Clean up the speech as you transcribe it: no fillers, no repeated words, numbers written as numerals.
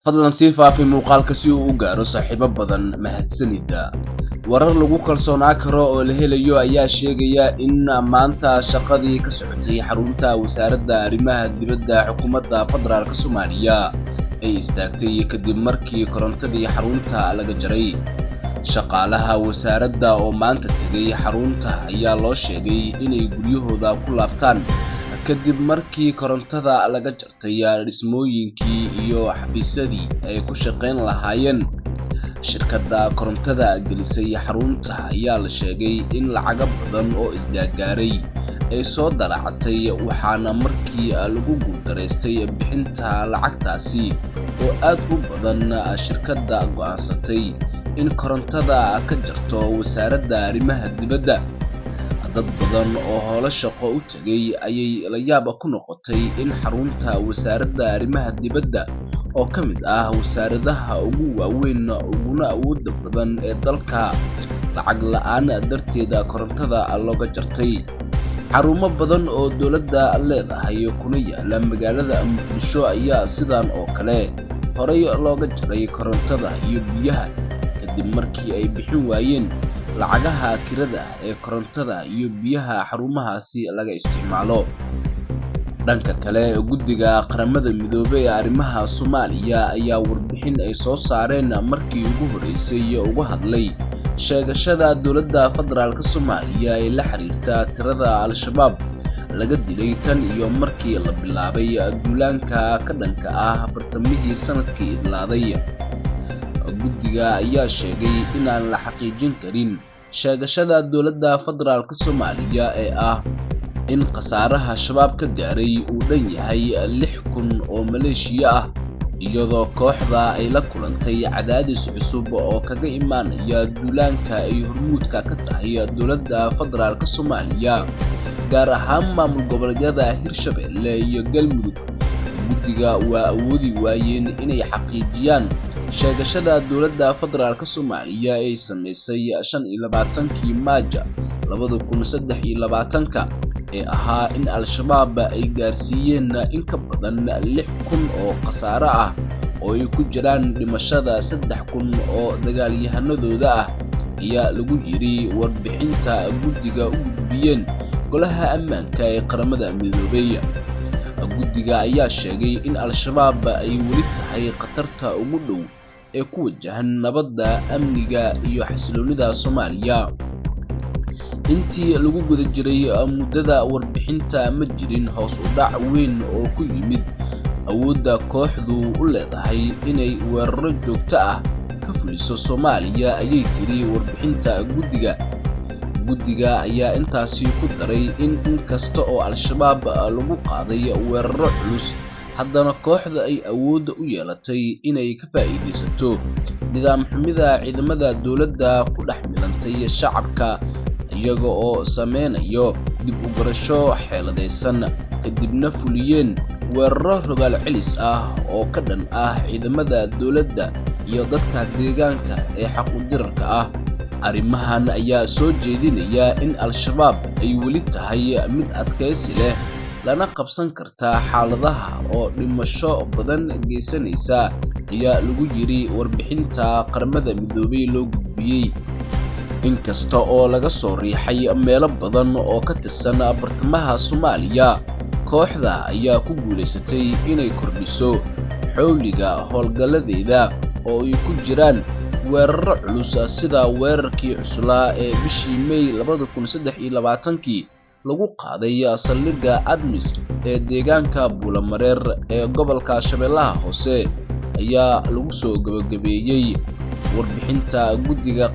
fadlan sii faafi muuqaalka si uu u gaaro saaxiibo badan mahadsanida. Warar lagu kalsoonaan karo oo la helayo ayaa sheegaya in maanta shaqadii ka socotay xarunta wasaaradda arrimaha dibadda xukuumadda federaalka Soomaaliya ay istaagtay kadib markii korontadii xarunta laga jaray. Shaqaalaha wasaaradda oo maanta tagay xarunta ayaa loo sheegay inay guryahooda ku laabtaan kadib markii korontada laga jartay dhismooyinkii iyo xafiisyadii ay ku shaqayn lahaayeen. Shirkadda korontada gelisay xarunta ayaa la sheegay in lacago badan oo isgaagaaray ay soo dalacatay, waxaana markii lagu guuldareystay bixinta lacagtaasi oo aad u badan shirkadda go'aansatay in korontada ka jarto wasaaradda arrimaha dibadda. Dad badan oo howlo shaqo u tagay ayay la yaab ku noqotay in xarunta wasaaradda arrimaha dibadda oo ka mid ah wasaaradaha ugu waaweyn uguna awoodda badan ee dalka lacag la'aan darteed korontada looga jartay. Xarumo badan oo dowladda leedahay kuna yaala magaalada Muqdisho ayaa sidan oo kale horay looga jaray korontada iyo biyaha kadib markii ay bixin waayeen lacagaha kirada ee korontada iyo biyaha xarumahaasi laga isticmaalo. Dhanka kale, guddiga qaramada midoobay ee arrimaha Soomaaliya ayaa warbixin ay soo saareen markii ugu horeysay uga hadlay sheegashada dowladda federaalka Soomaaliya ee la xiriirta tirada Al-Shabaab laga dilay tan iyo markii la bilaabay duulaanka ka dhanka ah bartamihii sanadkii idlaaday. Guddiga ayaa sheegay inaan la xaqiijin karin sheegashada dowladda federaalka Soomaaliya ee ah in khasaaraha shabaab ka gaaray uu dhan yahay 6,000 oo maleeshiya ah, iyadoo kooxda ay la kulantay cadaadis cusub oo kaga imaanaya duulaanka ay hormuudka ka tahay dowladda federaalka Soomaaliya, gaar ahaan maamul goboleedyada Hirshabelle iyo Galmudug. Guddiga waa awoodi waayeen inay xaqiijiyaan sheegashada dowladda federaalka Soomaaliya ay sameysay 25kii Maajo 2023 ee ahaa in Al-Shabaab ay gaarsiiyeen in ka badan 6,000 oo khasaare ah oo ay ku jiraan dhimashada 3,000 oo dagaalyahanadooda ah, ayaa lagu yiri warbixinta guddiga u gudbiyeen golaha ammaanka ee qaramada midoobay. Guddiga ayaa sheegay in Al-Shabaab ay weli tahay khatarta ugu dhow ee ku wajahan nabadda, amniga iyo xasiloonida Soomaaliya. Intii lagu guda jiray muddada warbixinta ma jirin hoos u dhac weyn oo ku yimid awoodda kooxdu u leedahay inay weeraro joogto ah ka fuliso Soomaaliya, ayay tiri warbixinta guddiga. Guddiga ayaa intaasi ku daray in inkasta oo Al-Shabaab lagu qaaday weeraro culus, haddana kooxda ay awood u yeelatay inay ka faa'iideysato nidaam xumida ciidamada dowladda ku dhex milantay shacabka, iyaga oo sameynayo dib u garasho xeeladaysan kadibna fuliyeen weeraro rogaal celis ah oo ka dhan ah ciidamada dowladda iyo dadka deegaanka ee xaq u dirarka ah. Arrimahan ayaa soo jeedinaya in Al-Shabaab ay weli tahay mid adkaysi leh, lana qabsan karta xaaladaha oo dhimasho badan geysanaysa, ayaa lagu yiri warbixinta qaramada midoobay loo gudbiyey. Inkasta oo laga soo riixay meelo badan oo ka tirsan bartamaha Soomaaliya, kooxda ayaa ku guuleysatay inay kordhiso xawliga howlgalladeeda oo ay ku jiraan weeraro culus sida weerarkii cuslaa ee bishii May 2023 lagu qaaday saldhigga ADMIS ee deegaanka Buulamareer ee gobolka Shabeellaha Hoose, ayaa lagu soo gabagabeeyey warbixinta guddiga